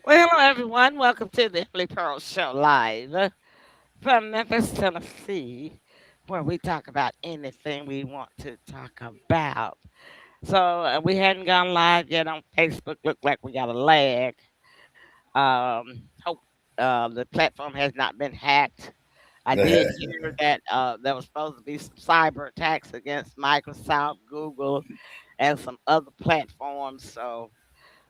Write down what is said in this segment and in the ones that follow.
Well, hello everyone. Welcome to the Emily Pearl Show live from Memphis, Tennessee, where we talk about anything we want to talk about. So we hadn't gone live yet on Facebook. Look like we got a lag. Hope the platform has not been hacked. I did hear that there was supposed to be some cyber attacks against Microsoft, Google, and some other platforms. So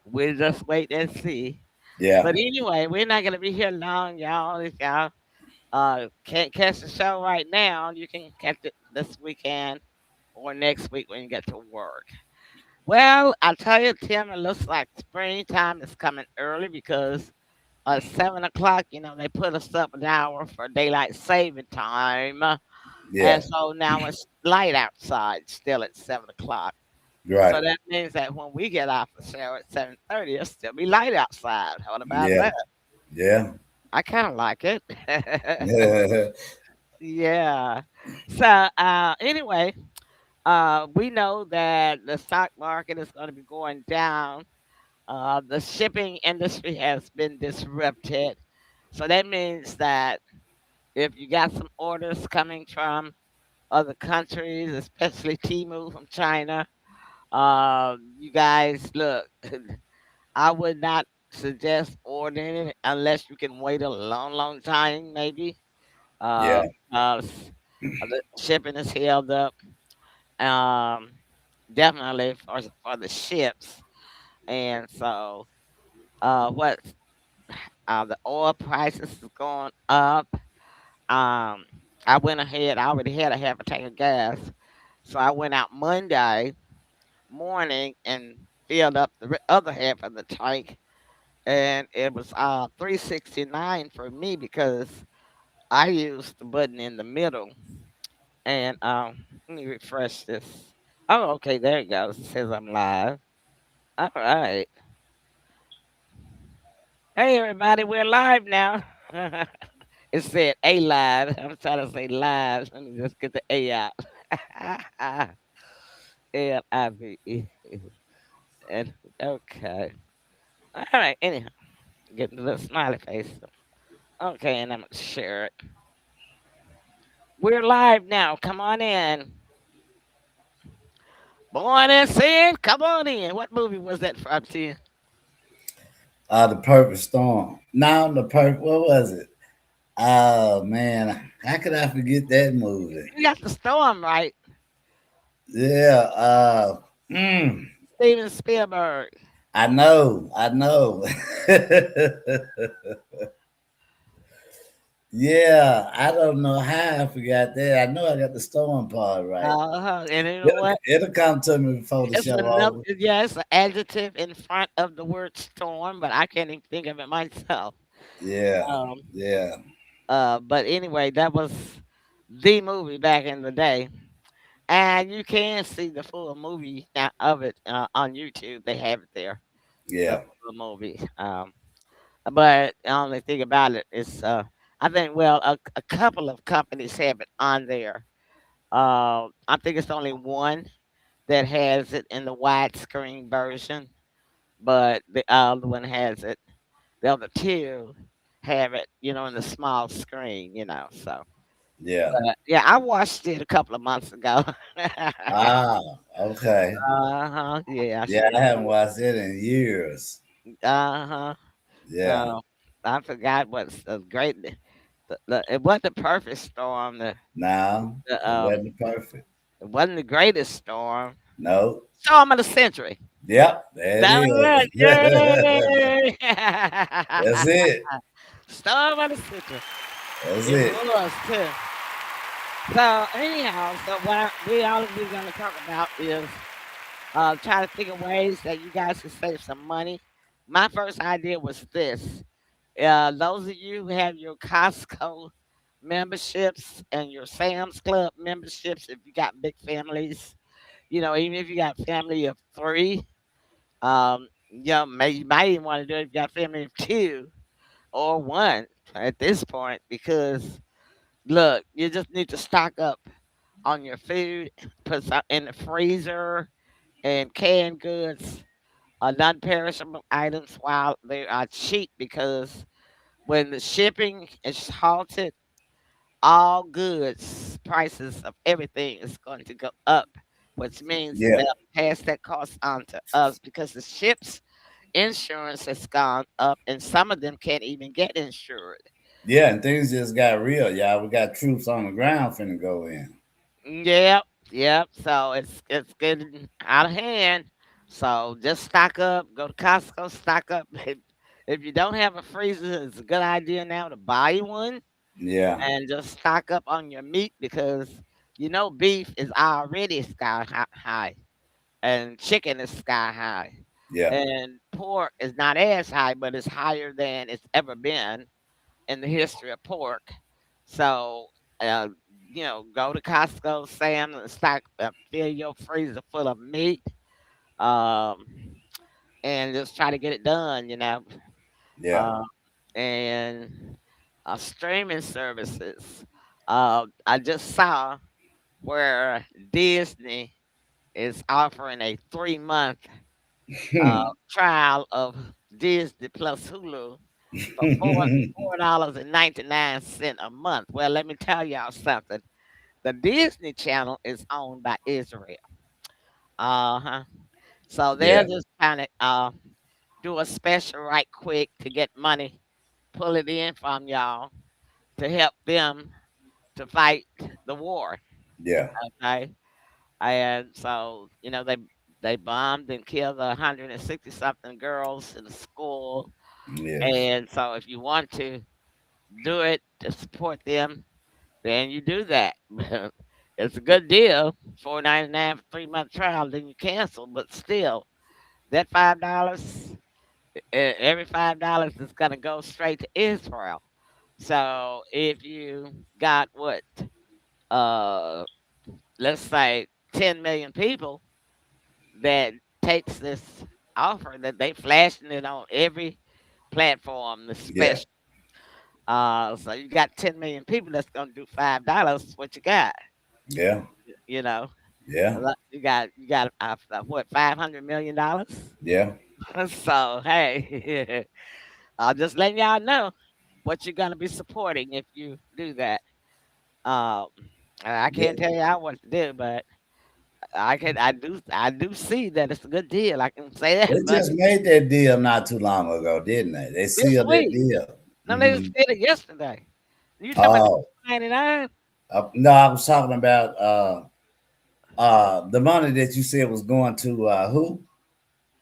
we'll just wait and see. Yeah. But anyway, we're not gonna be here long, y'all. If y'all can't catch the show right now, you can catch it this weekend or next week when you get to work. Well, I tell you, Tim, it looks like springtime is coming early because 7 o'clock, they put us up an hour for daylight saving time. And Yeah. so now it's light outside still at 7 o'clock. So Right. that means that when we get off the show at 7:30, it'll still be light outside. What about Yeah. that? Yeah. I kind of like it. Yeah. Yeah. So anyway, we know that the stock market is going to be going down. The shipping industry has been disrupted. So that means that if you got some orders coming from other countries, especially Temu from China, you guys look. I would not suggest ordering it unless you can wait a long, long time, maybe. Yeah. The shipping is held up. Um, Definitely for the ships, and so what? The oil prices is going up. Um, I went ahead. I already had a half a tank of gas, so I went out Monday morning and filled up the other half of the tank, and it was 369 for me because I used the button in the middle. And let me refresh this. Oh, okay, there it goes. It says I'm live. All right. Hey, everybody, we're live now. It said A live. I'm trying to say live. Let me just get the A out. Live. And okay. All right. Anyhow, getting the smiley face. Okay, and I'm gonna share it. We're live now. Come on in. Born and Sin. Come on in. What movie was that from? To you? The Perfect Storm. Now the perfect. What was it? Oh man, how could I forget that movie? You got the storm right. Yeah. Mm, Steven Spielberg. I know. I know. Yeah. I don't know how I forgot that. I know I got the storm part right. And you know It'll, what? it'll come to me before the It's show another, over. yeah, it's an adjective in front of the word storm, but I can't even think of it myself. Yeah. Um, Yeah. but anyway, that was the movie back in the day. And you can see the full movie now of it on YouTube. They have it there, the Yeah. full movie. But the only thing about it is, I think, well, a couple of companies have it on there. I think it's only one that has it in the widescreen version, but the other one has it. The other two have it, in the small screen, So, Yeah. but yeah, I watched it a couple of months ago. Ah, okay. Yeah, I Yeah, sure I haven't did. watched it in years. Uh huh. Yeah. No, I forgot what's the great. It wasn't the perfect storm. No, The it wasn't perfect. it wasn't the greatest storm. No. Storm of the century. Yep, there it That was is. it. Yay! That's it. Storm of the century. That's It it. was too. So anyhow, so what we all we're gonna talk about is try to think of ways that you guys can save some money. My first idea was this. Those of you who have your Costco memberships and your Sam's Club memberships, if you got big families, even if you got family of three, you might even want to do it if you got family of two or one at this point, because look, you just need to stock up on your food, put some in the freezer and canned goods. non-perishable items while they are cheap because when the shipping is halted, all goods prices of everything is going to go up, which means Yeah, they'll pass that cost on to us because the ship's insurance has gone up, and some of them can't even get insured. yeah, and things just got real, y'all. We got troops on the ground finna go in. Yep, yep. So it's getting out of hand. So just stock up. Go to Costco, stock up. If you don't have a freezer, it's a good idea now to buy you one Yeah, and just stock up on your meat because you know beef is already high and chicken is sky high yeah, and pork is not as high, but it's higher than it's ever been in the history of pork. So, uh, go to Costco, Sam's, and fill your freezer full of meat, um, and just try to get it done. yeah. Uh, and streaming services. I just saw where Disney is offering a 3 month trial of Disney plus Hulu for $4.99 a month. Well, let me tell y'all something. The Disney Channel is owned by Israel. Uh-huh. So they're Yeah, just trying to do a special right quick to get money, pull it in from y'all to help them to fight the war. yeah, Okay. And so, they bombed and killed 160 something girls in the school. yes, And so if you want to do it to support them, then you do that. It's a good deal. 4.99 for 3 month trial, then you cancel. But still, that $5, every $5 is gonna go straight to Israel. So if you got what, uh, let's say 10 million people that takes this offer that they flashing it on every platform, the yeah, special. So you got 10 million people that's gonna do $5. What you got? yeah, You know, yeah, you got what, $500 million. yeah. So hey, I'll just letting y'all know what you're gonna be supporting if you do that. Um, I can't tell y'all what to do, but I do see that it's a good deal. I can say that They much. just made that deal not too long ago, didn't they? They This sealed that week, deal. no, they just Hmm. did it yesterday. You talking about the Oh, 99? no, I was talking about the money that you said was going to who?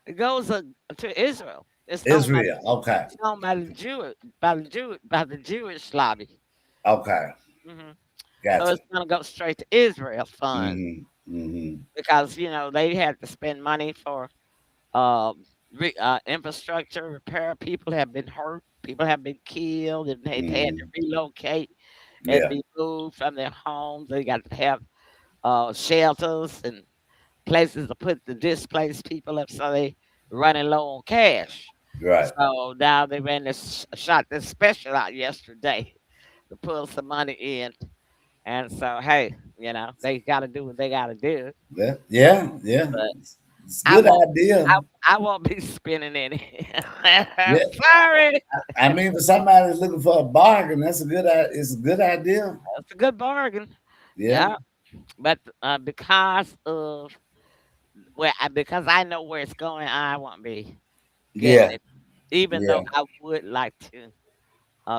It goes to Israel. Israel. Okay, It's owned by the Jewish lobby. okay, Hmm. So gotcha. it's gonna go straight to Israel fund Hmm. Hmm. because they had to spend money for infrastructure repair. People have been hurt. People have been killed, and they've had to Hmm. relocate and Yeah, be moved from their homes. They got to have shelters and places to put the displaced people up, so they running low on cash. right. So now they ran shot this special out yesterday to pull some money in, and so hey, they got to do what they got to do. Yeah, yeah, yeah. But It's a I good won't. idea. I won't be spending any. I'm Yeah, sorry. I mean, for somebody that's looking for a bargain, that's a good. It's a good idea. It's a good bargain. Yeah, Yeah, but because I know where it's going, I won't be getting yeah, it. Even yeah. though I would like to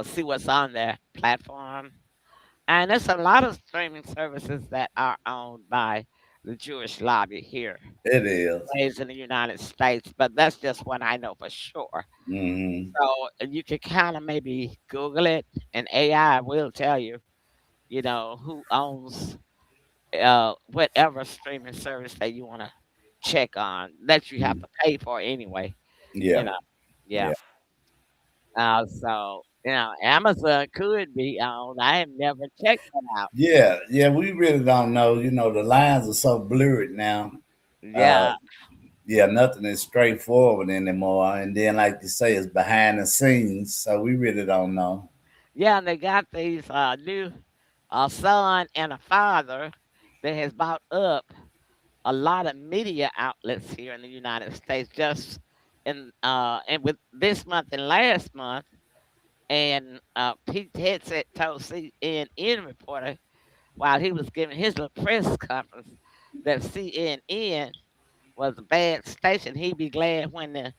see what's on their platform. And there's a lot of streaming services that are owned by the Jewish lobby here, It is. based in the United States, but that's just what I know for sure. Mm-hmm. So you can kind of maybe Google it, and AI will tell you, who owns whatever streaming service that you want to check on that you have to pay for anyway. You Yeah, know, yeah. yeah, So Amazon could be on. I have never checked that out. yeah, yeah. We really don't know. You know, the lines are so blurred now. Uh, Yeah, yeah, nothing is straightforward anymore. And then, like you say, it's behind the scenes, so we really don't know. yeah, and they got these new son and a father that has bought up a lot of media outlets here in the United States just and with this month and last month, and Pete Hegseth told CNN reporter while he was giving his little press conference that CNN was a bad station. He'd be glad when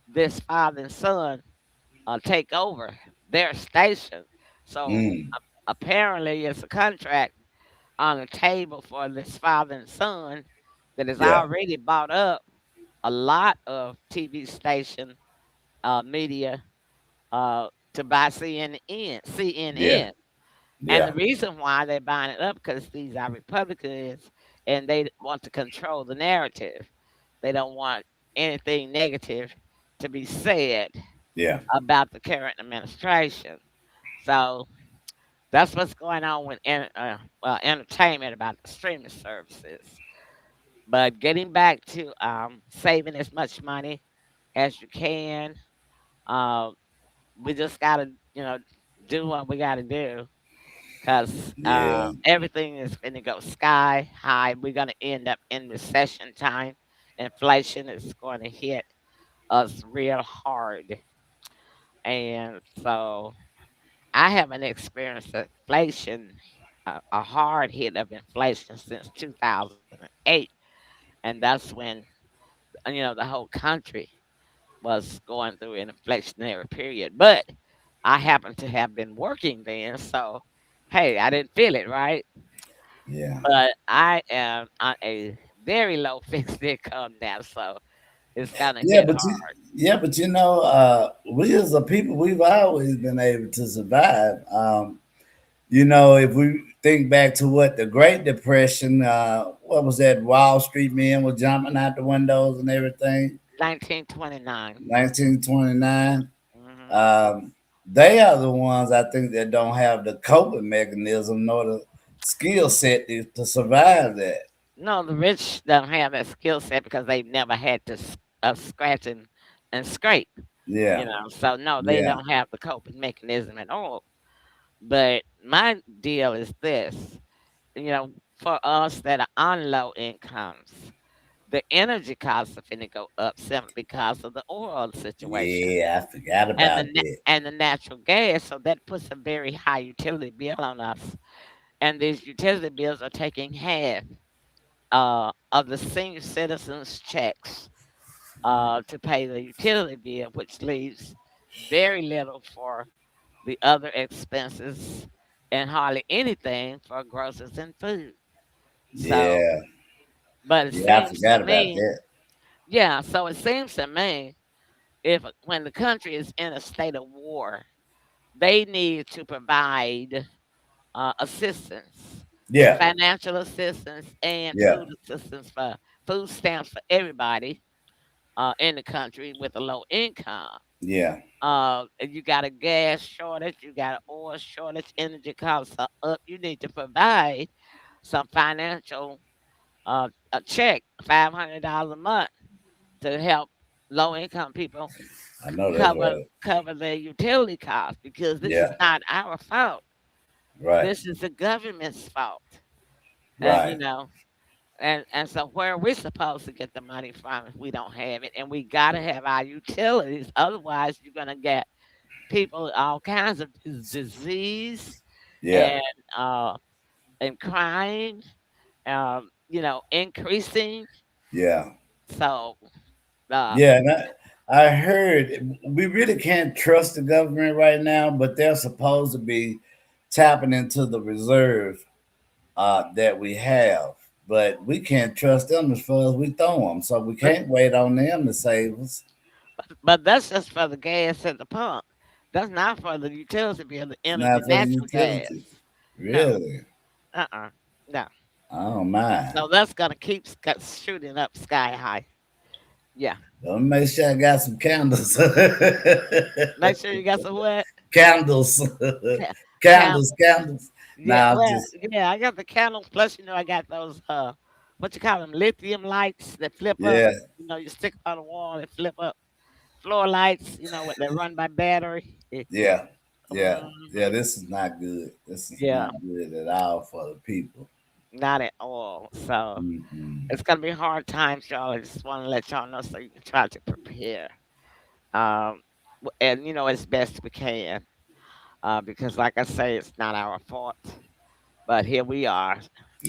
this father and son take over their station. So Mm, apparently, it's a contract on the table for this father and son that has yeah, already bought up a lot of TV station media to buy CNN. yeah, CNN. And the yeah, reason why they're buying it up because these are Republicans and they want to control the narrative. They don't want anything negative to be said yeah, about the current administration. So that's what's going on with entertainment about the streaming services. But getting back to saving as much money as you can, uh, we just gotta, do what we gotta do because yeah, everything is going to go sky high. We're going to end up in recession time. Inflation is going to hit us real hard. And so I haven't experienced inflation, a hard hit of inflation since 2008. And that's when, the whole country was going through an inflationary period. But I happen to have been working then. So, hey, I didn't feel it, right? yeah. But I am on a very low fixed income now, so it's gonna Yeah, hit hard. but we as a people, we've always been able to survive. If we think back to what the Great Depression, what was that? Wall Street men were jumping out the windows and everything. 1929. 1929. Hmm. They are the ones I think that don't have the coping mechanism nor the skill set to survive that. No, the rich don't have that skill set because they've never had to scratch and scrape. Yeah, So no, they yeah, don't have the coping mechanism at all. But my deal is this, for us that are on low incomes, the energy costs are finna go up simply because of the oil situation. yeah. I forgot and the about na- that. and the natural gas, so that puts a very high utility bill on us. And these utility bills are taking half of the senior citizens' checks to pay the utility bill, which leaves very little for the other expenses and hardly anything for groceries and food. So, Yeah, but it yeah. I seems to forgot about me, that. yeah. So it seems to me, if when the country is in a state of war, they need to provide assistance, Yeah, financial assistance, and yeah, food assistance for food stamps for everybody in the country with a low income. yeah, You got a gas shortage, you got an oil shortage, energy costs are up. You need to provide some financial a check, $500 a month, to help low income people I know that's cover right. cover their utility costs because this is Yeah, not our fault. right, This is the government's fault. And right. and so where are we supposed to get the money from if we don't have it? And we gotta have our utilities. Otherwise you're gonna get people with all kinds of disease Yeah, and uh and crime increasing. yeah, So uh yeah. And I heard we really can't trust the government right now, but they're supposed to be tapping into the reserve that we have. But we can't trust them as far as we throw them, so we but can't wait on them to save us. but that's just for the gas at the pump. That's not for the utility bill, the It's energy, not for the natural gas. utilities, No. really. Uh-uh. No. Oh my! So that's gonna keep shooting up sky high. Yeah. Let me make sure I got some candles. Make sure you got some what? Candles, Ca- candles, Candles. candles. Yeah, Now well, just yeah, I got the candles. Plus, I got those what you call them, lithium lights that flip up. yeah, You stick on the wall and flip up. Floor lights. What they run by battery. yeah, yeah, yeah. Mhm. This is not good. This is Yeah, not good at all for the people. not at all. So Mm-mm. it's gonna be hard times, y'all. I just want to let y'all know so you can try to prepare. um, and as best we can, because like I say, it's not our fault. But here we are.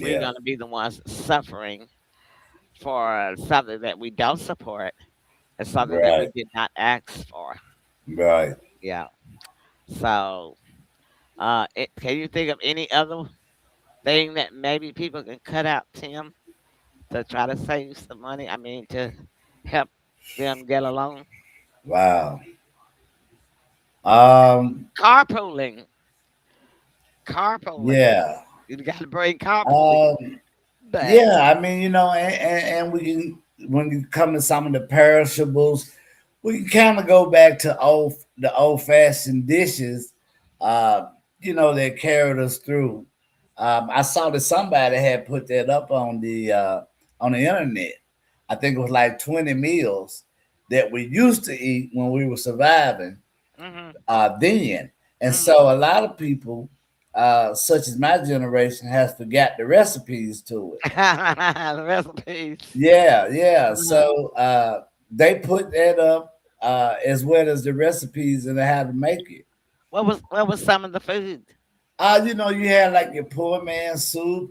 We're Yeah. going to be the ones suffering for something that we don't support and something that we Right. did not ask for. Right. Yeah. So, can you think of any other thing that maybe people can cut out, Tim, to try to save some money? I mean, to help them get along. Wow. Um. Carpooling, carpooling. Yeah. You got to bring carpooling Um. back. Yeah. I mean, and we can, when you come to some of the perishables, we can kind of go back to the old fashioned dishes. Uh, that carried us through. I saw that somebody had put that up on the internet. I think it was like 20 meals that we used to eat when we were surviving Hmm. then. And Hmm. so a lot of people, such as my generation, has forgot the recipes to it. The recipes. Yeah, yeah. Uh-huh. So they put that up as well as the recipes and how to make it. What was some of the food? You had like your poor man soup,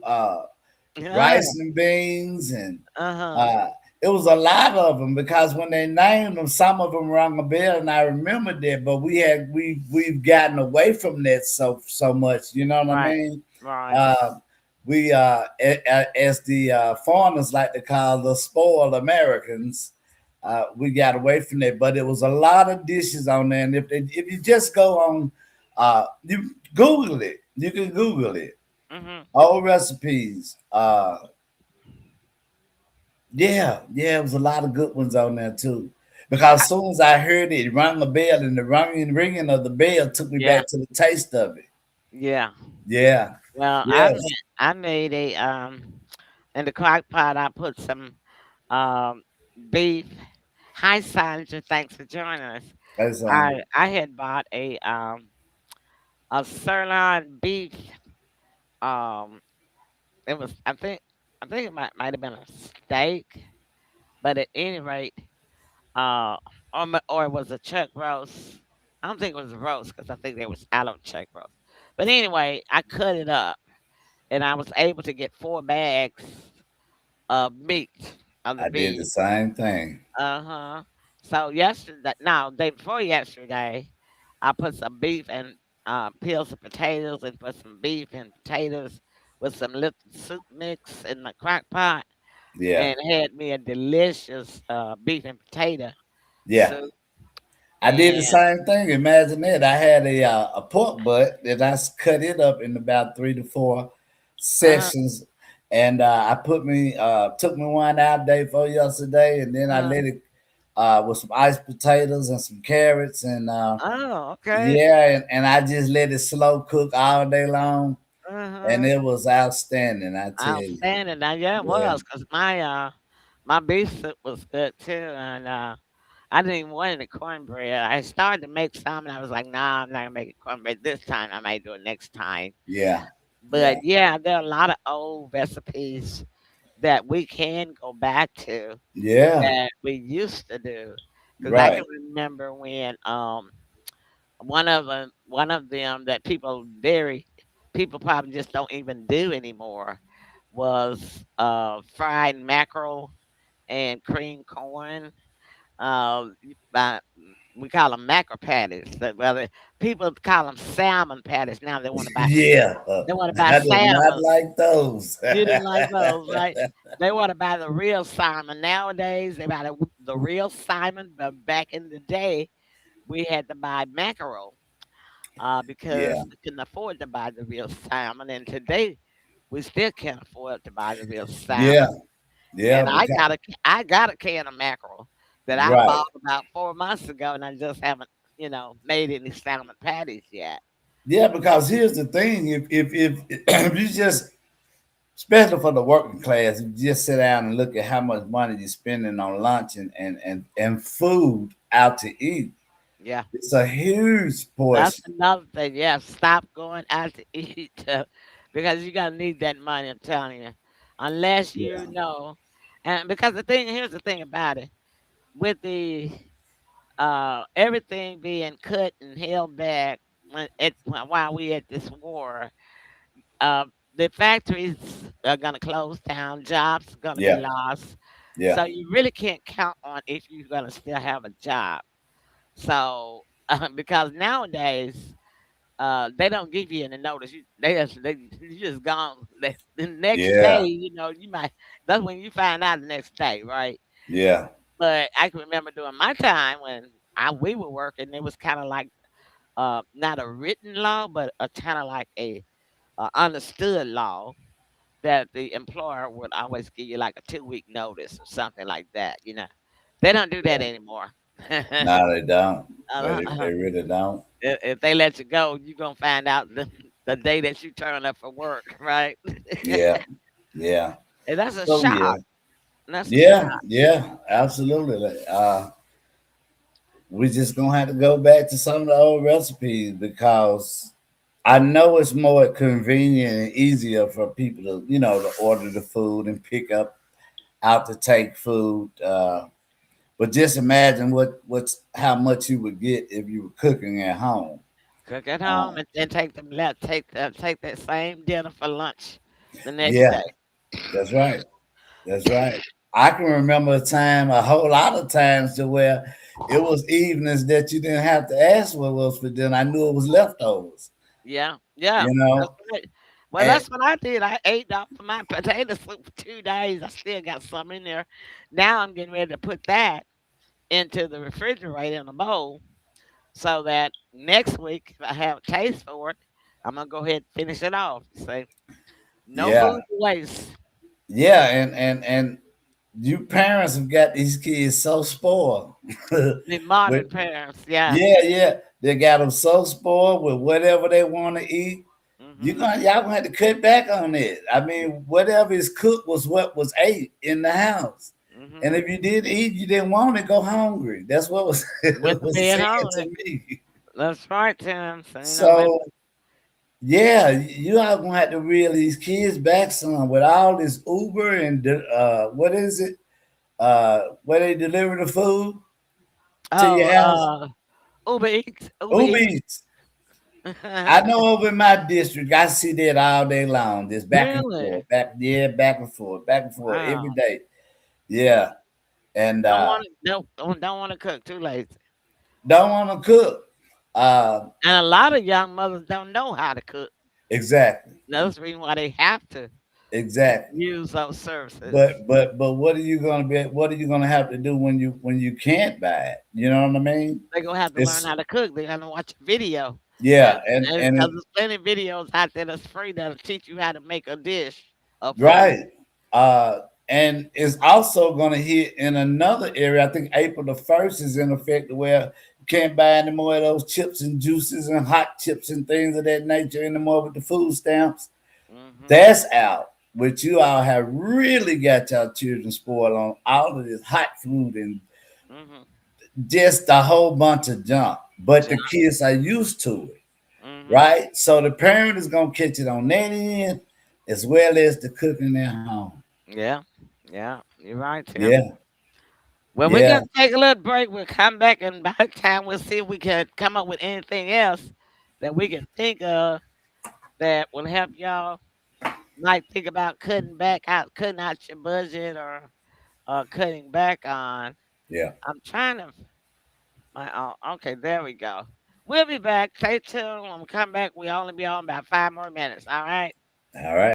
Yeah. rice and beans, and Uh-huh. uh, it was a lot of them because when they named them, some of them rang a bell, and I remember that. But we've gotten away from that so much. You know what I Right. mean? Right. Uh, we as the foreigners like to call the spoiled Americans. We got away from that, but it was a lot of dishes on there. And if you just go on, you Google it. You can Google it. Hmm. Old recipes. Yeah, yeah, it was a lot of good ones on there too. Because as soon as I heard it rang a bell, and the ringing of the bell took me Yeah. back to the taste of it. Yeah. Yeah, Well, yes, I made a in the crock pot. I put some um beef. Hi, Sandra. Thanks for joining us. that's I had bought a sirloin beef. Um, it was I think it might have been a steak, but at any rate, uh, or it was a chuck roast. I don't think it was a roast because I think there was I don't chuck roast. But anyway, I cut it up and I was able to get 4 bags of meat of the I did the beef. same thing. Uh-huh. So yesterday, no, day before yesterday, I put some beef and peeled some potatoes and put some beef and potatoes with some little soup mix in the crock pot Yeah, and had me a delicious beef and potato yeah. soup. I did the And same thing. Imagine that. I had a pork butt that cut it up in about 3 to 4 uh-huh, sections, and I took me one out day for yesterday, and then I uh-huh. let it with some iced potatoes and some carrots, and Oh, okay. yeah, and I just let it slow cook all day long, and Uh-huh. it was outstanding. I tell you, Outstanding. Now, yeah, it yeah, was because my beef soup was good too, and I didn't even want any cornbread. I started to make some, and I was like, "Nah, I'm not gonna make it cornbread this time. I might do it next time." yeah, yeah, But yeah, there are a lot of old recipes that we can go back to yeah, that we used to do. Because I can right, remember when one of them that people probably just don't even do anymore was fried mackerel and cream corn. Uh, by, we call them mackerel patties. Well, people call them salmon patties. Now yeah. they want to buy I did not salmon. like those. You didn't like those, right? They want to buy the real salmon. Nowadays, they buy the real salmon, but back in the day, we had to buy mackerel because Yeah, we couldn't afford to buy the real salmon. And today, we still can't afford to buy the real yeah, salmon. yeah. And Because I got a can of mackerel that I right, bought about 4 months ago, and I just haven't made any salmon patties yet. yeah. Because here's the thing: if if you just, especially for the working class, if you just sit down and look at how much money you're spending on lunch and food out to eat, Yeah. it's a huge That's portion. another thing. Yeah, stop going out to eat because you're gonna need that money. I'm telling you, unless Yeah, you know. And because here's the thing about it, with the everything being cut and held back while we at this war. Uh, the factories are gonna close down, jobs are gonna be Yeah. lost. Yeah. So you really can't count on if you're gonna still have a job. So because nowadays they don't give you any notice. You just gone. The next day, Yeah. you might. That's when you find out the next day, right? Yeah. But I can remember during my time when we were working, it was kind of like not a written law, but a kind of like a understood law that the employer would always give you like a 2 week notice or something like that. They don't do that Yeah. anymore. No, they don't. They Uh, really don't. if they let you go, you're gonna find out the day that you turn up for work, right? Yeah. Yeah. And that's a So yeah. shock. That's a Yeah. shock. Yeah. Absolutely. We just gonna have to go back to some of the old recipes because I know it's more convenient and easier for people to order the food and pick up out to take food. But just imagine what's how much you would get if you were cooking at home. Cook at Uh, home and then take that same dinner for lunch the next yeah, day. that's right. That's right. I can remember a time, a whole lot of times, to where it was evenings that you didn't have to ask what was for dinner. I knew it was leftovers. Yeah, yeah. You That's know, right. Well, and that's what I did. I ate off of my potato soup for 2 days. I still got some in there. Now I'm getting ready to put that into the refrigerator in a bowl so that next week, if I have a taste for it, I'm gonna go ahead and finish it off. Say no yeah, food to waste. yeah, and you parents have got these kids so spoiled. The With modern parents, yeah. yeah, yeah, they got them so spoiled with whatever they want to eat. Hmm. Y'all gonna have to cut back on it. I mean, whatever is cooked was what was ate in the house. Hmm. And if you did eat, you didn't want to go hungry. That's what was With the was being said to hungry. me. That's right, Tim. So with So yeah, you are gonna have to reel these kids back some with all this Uber and what is it? Where they deliver the food to oh your house? Uber Eats, Uber Uber Eats. Eats. I know over in my district, I see that all day long. Just back and Really? forth, back and forth every Wow. day. Yeah, and Don't want to cook too late. don't want to cook. Uh, And a lot of young mothers don't know how to cook. exactly, That's the reason why they have to exactly. use those services. But what are you gonna be? What are you gonna have to do when you can't buy it? You know what I mean? They're gonna have to learn It's how to cook. They're gonna watch a video, yeah, and because there's plenty of videos out there that's free that'll teach you how to make a dish of food. right. And it's also going to hit in another area. I think April 1st is in effect where you can't buy any more of those chips and juices and hot chips and things of that nature anymore with the food stamps. Hmm. That's out. But you all have really got your children spoiled on all of this hot food and Hmm. just a whole bunch of junk. But the kids are used to it, Hmm. right? So the parent is going to catch it on that end as well as the cooking at home. Yeah, yeah, you're right, Tim. Yeah, Well, we're yeah. gonna take a little break. We'll come back, and by the time we'll see if we can come up with anything else that we can think of that will help y'all. Might think about cutting out your budget, or cutting back on. Yeah. I'm trying to. Okay, there we go. We'll be back. Stay tuned. When we come back, we only be on about 5 more minutes. All right. All right.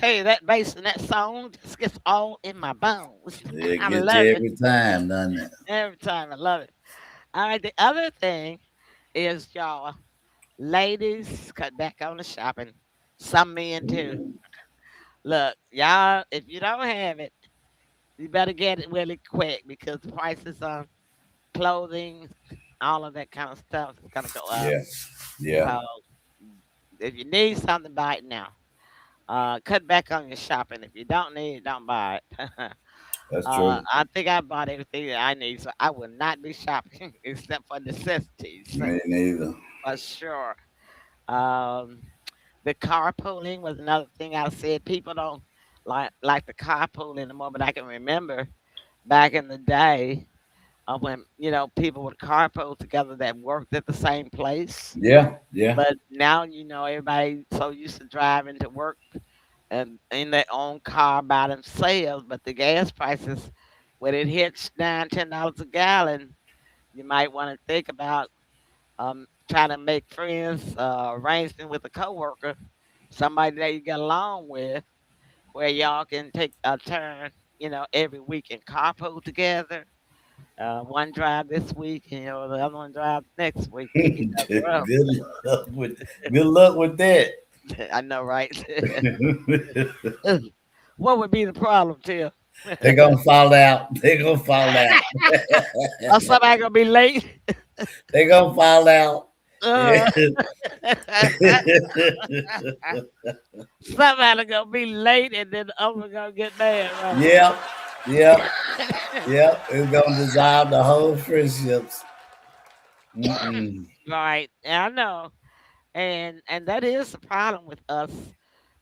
tell you that bass in that song just gets all in my bones. It I gets love you it every time, doesn't it? every time. I love it. All right, the other thing is y'all, ladies, cut back on the shopping. Some men too. Look, y'all, if you don't have it, you better get it really quick because the prices on clothing, all of that kind of stuff is gonna go up. Yeah, yeah, So if you need something, buy it now. Cut back on your shopping. If you don't need it, don't buy it. that's true. I think I bought everything that I need, so I will not be shopping except for necessities Me neither. for sure. Um, the carpooling was another thing I said. People don't like the carpool anymore, but I can remember back in the day when people would carpool together that worked at the same place. Yeah, yeah, But now everybody so used to driving to work and in their own car by themselves. But the gas prices, when it hits $9, $10 a gallon, you might want to think about trying to make friends, arrangement with a coworker, somebody that you get along with, where y'all can take a turn, every week and carpool together. One drive this week, and the other one drive next week. Pick each other up. good luck with good luck with that. I know, right? What would be the problem, Tim? They're gonna fall out. They're gonna fall out. Or somebody gonna be late? They're gonna fall out. Yeah. Uh, somebody gonna be late, and then the other one gonna get mad, right? Yep. Yep. Yep. It's gonna dissolve the whole friendships. Mm-mm. Right. Yeah, I know. And that is the problem with us.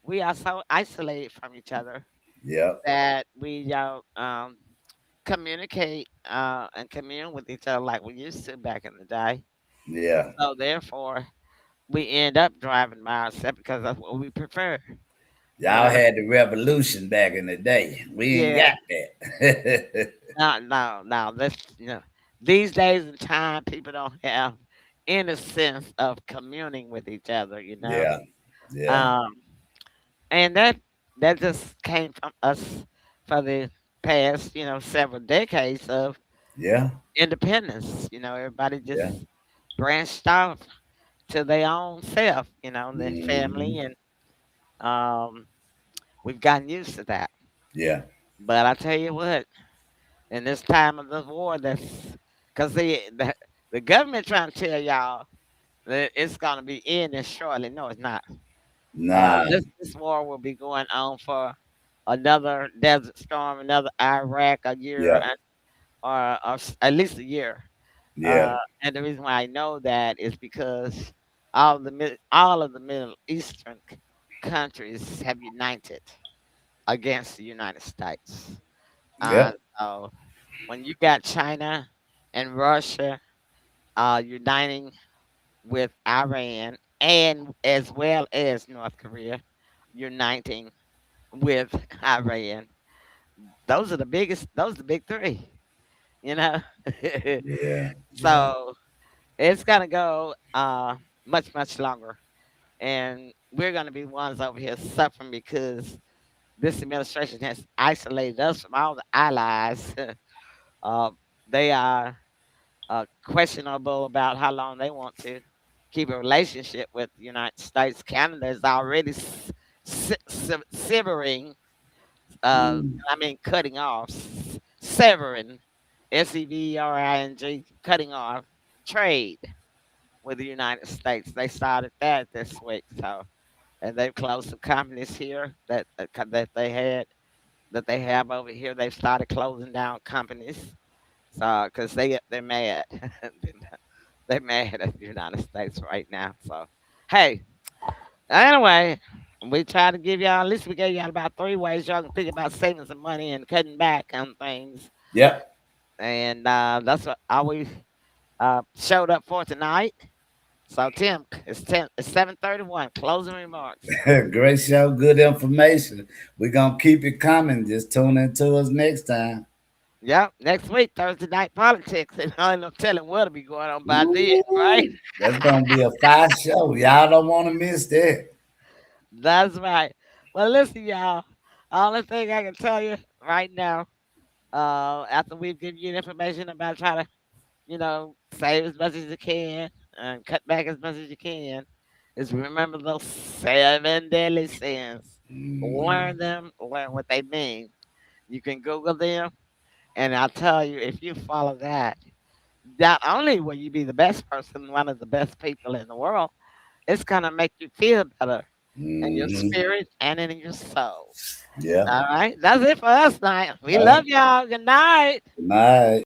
We are so isolated from each other Yep. that we don't communicate and commune with each other like we used to back in the day. Yeah. So therefore, we end up driving by ourselves because that's what we prefer. You Y'all know? had the revolution back in the day. We ain't Yeah. got that. No, no, no. These days and time, people don't have any sense of communing with each other. yeah. Yeah. Um, and that just came from us for the past, several decades of Yeah. independence. Everybody Yeah. just branched off to their own self, their Hmm. family, and um, we've gotten used to that. Yeah. But I tell you what, in this time of the war, that's because the government trying to tell y'all that it's going to be ending shortly. No, it's not. Nah. This war will be going on for another Desert Storm, another Iraq, a year, Yeah. or at least a year. Yeah. And the reason why I know that is because all of the Middle Eastern countries have united against the United States. Yeah. So when you got China and Russia uniting with Iran and as well as North Korea uniting with Iran, those are the big three, you know. Yeah. Yeah. So it's gonna go much, much longer. And we're gonna be ones over here suffering because this administration has isolated us from all the allies. uh, they are questionable about how long they want to keep a relationship with the United States. Canada is already severing, Mm. cutting off, severing, severing, cutting off trade with the United States. They started that this week, so and they've closed some companies here that they have over here. They've started closing down companies, so because they're mad. They're mad at the United States right now. So, hey, anyway, we try to give y'all, at least we gave y'all about three ways y'all can think about saving some money and cutting back on things. Yep. And that's what I we showed up for tonight. So, Tim, it's 7:31. Closing remarks. Great show. Good information. We're gonna keep it coming. Just tune into us next time. Yep, next week, Thursday night politics. And I ain't no telling what'll be going on by then, right? Ooh, that's gonna be a fire show. Y'all don't want to miss that. That's right. Well, listen, y'all. Only thing I can tell you right now, after we've given you the information about trying to, save as much as you can and cut back as much as you can, is remember those seven deadly sins. Learn them, learn what they mean. You can Google them, and I'll tell you if you follow that, not only will you be the best person, one of the best people in the world, it's gonna make you feel better in your Mm-hmm. spirit and in your soul. Yeah. All right, that's it for us tonight. We All right. love y'all. Good night. Good night.